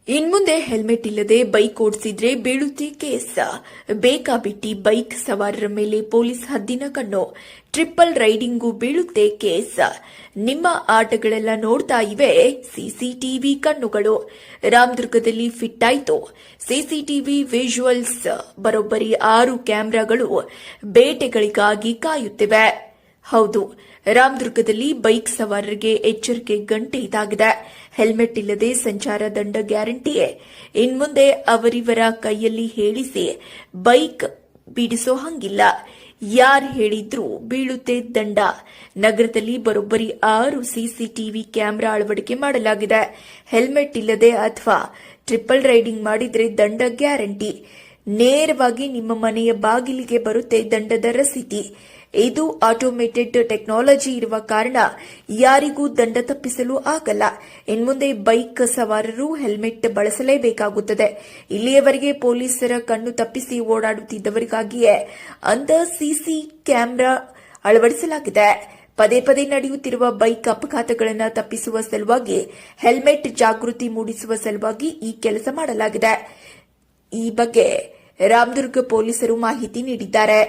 ಇನ್ಮುಂದೆ ಹೆಲ್ಮೆಟ್ ಇಲ್ಲದೆ ಬೈಕ್ ಓಡಿಸಿದ್ರೆ ಬೀಳುತ್ತೆ ಕೇಸ್. ಬೇಕಾಬಿಟ್ಟಿ ಬೈಕ್ ಸವಾರರ ಮೇಲೆ ಪೊಲೀಸ್ ಹದ್ದಿನ ಕಣ್ಣು. ಟ್ರಿಪಲ್ ರೈಡಿಂಗೂ ಬೀಳುತ್ತೆ ಕೇಸ್. ನಿಮ್ಮ ಆಟಗಳೆಲ್ಲ ನೋಡ್ತಾ ಇವೆ ಸಿಸಿಟಿವಿ ಕಣ್ಣುಗಳು. ರಾಮದುರ್ಗದಲ್ಲಿ ಫಿಟ್ ಆಯಿತು ಸಿಸಿಟಿವಿ ವಿಜುವಲ್ಸ್. ಬರೋಬ್ಬರಿ 6 ಕ್ಯಾಮೆರಾಗಳು ಬೇಟೆಗಳಿಗಾಗಿ ಕಾಯುತ್ತಿವೆ. ಹೌದು, ರಾಮದುರ್ಗದಲ್ಲಿ ಬೈಕ್ ಸವಾರರಿಗೆ ಎಚ್ಚರಿಕೆ ಗಂಟೆ ಇದಾಗಿದೆ. ಹೆಲ್ಮೆಟ್ ಇಲ್ಲದೆ ಸಂಚಾರ ದಂಡ ಗ್ಯಾರಂಟಿಯೇ. ಇನ್ಮುಂದೆ ಅವರಿವರ ಕೈಯಲ್ಲಿ ಹೇಳಿಸಿ ಬೈಕ್ ಬಿಡಿಸೋ ಹಂಗಿಲ್ಲ. ಯಾರು ಹೇಳಿದ್ರೂ ಬೀಳುತ್ತೆ ದಂಡ. ನಗರದಲ್ಲಿ ಬರೋಬ್ಬರಿ 6 ಸಿಸಿಟಿವಿ ಕ್ಯಾಮೆರಾ ಅಳವಡಿಕೆ ಮಾಡಲಾಗಿದೆ. ಹೆಲ್ಮೆಟ್ ಇಲ್ಲದೆ ಅಥವಾ ಟ್ರಿಪಲ್ ರೈಡಿಂಗ್ ಮಾಡಿದ್ರೆ ದಂಡ ಗ್ಯಾರಂಟಿ. ನೇರವಾಗಿ ನಿಮ್ಮ ಮನೆಯ ಬಾಗಿಲಿಗೆ ಬರುತ್ತೆ ದಂಡದ ರಸೀದಿ. ಇದು ಆಟೋಮೇಟೆಡ್ ಟೆಕ್ನಾಲಜಿ ಇರುವ ಕಾರಣ ಯಾರಿಗೂ ದಂಡ ತಪ್ಪಿಸಲು ಆಗಲ್ಲ. ಇನ್ಮುಂದೆ ಬೈಕ್ ಸವಾರರು ಹೆಲ್ಮೆಟ್ ಬಳಸಲೇಬೇಕಾಗುತ್ತದೆ. ಇಲ್ಲಿಯವರೆಗೆ ಪೊಲೀಸರ ಕಣ್ಣು ತಪ್ಪಿಸಿ ಓಡಾಡುತ್ತಿದ್ದವರಿಗಾಗಿಯೇ ಅಂದ ಸಿಸಿ ಕ್ಯಾಮೆರಾ ಅಳವಡಿಸಲಾಗಿದೆ. ಪದೇ ಪದೇ ನಡೆಯುತ್ತಿರುವ ಬೈಕ್ ಅಪಘಾತಗಳನ್ನು ತಪ್ಪಿಸುವ ಸಲುವಾಗಿ ಹೆಲ್ಮೆಟ್ ಜಾಗೃತಿ ಮೂಡಿಸುವ ಸಲುವಾಗಿ ಈ ಕೆಲಸ ಮಾಡಲಾಗಿದೆ. ಈ ಬಗ್ಗೆ ರಾಮದುರ್ಗ ಪೊಲೀಸರು ಮಾಹಿತಿ ನೀಡಿದ್ದಾರೆ.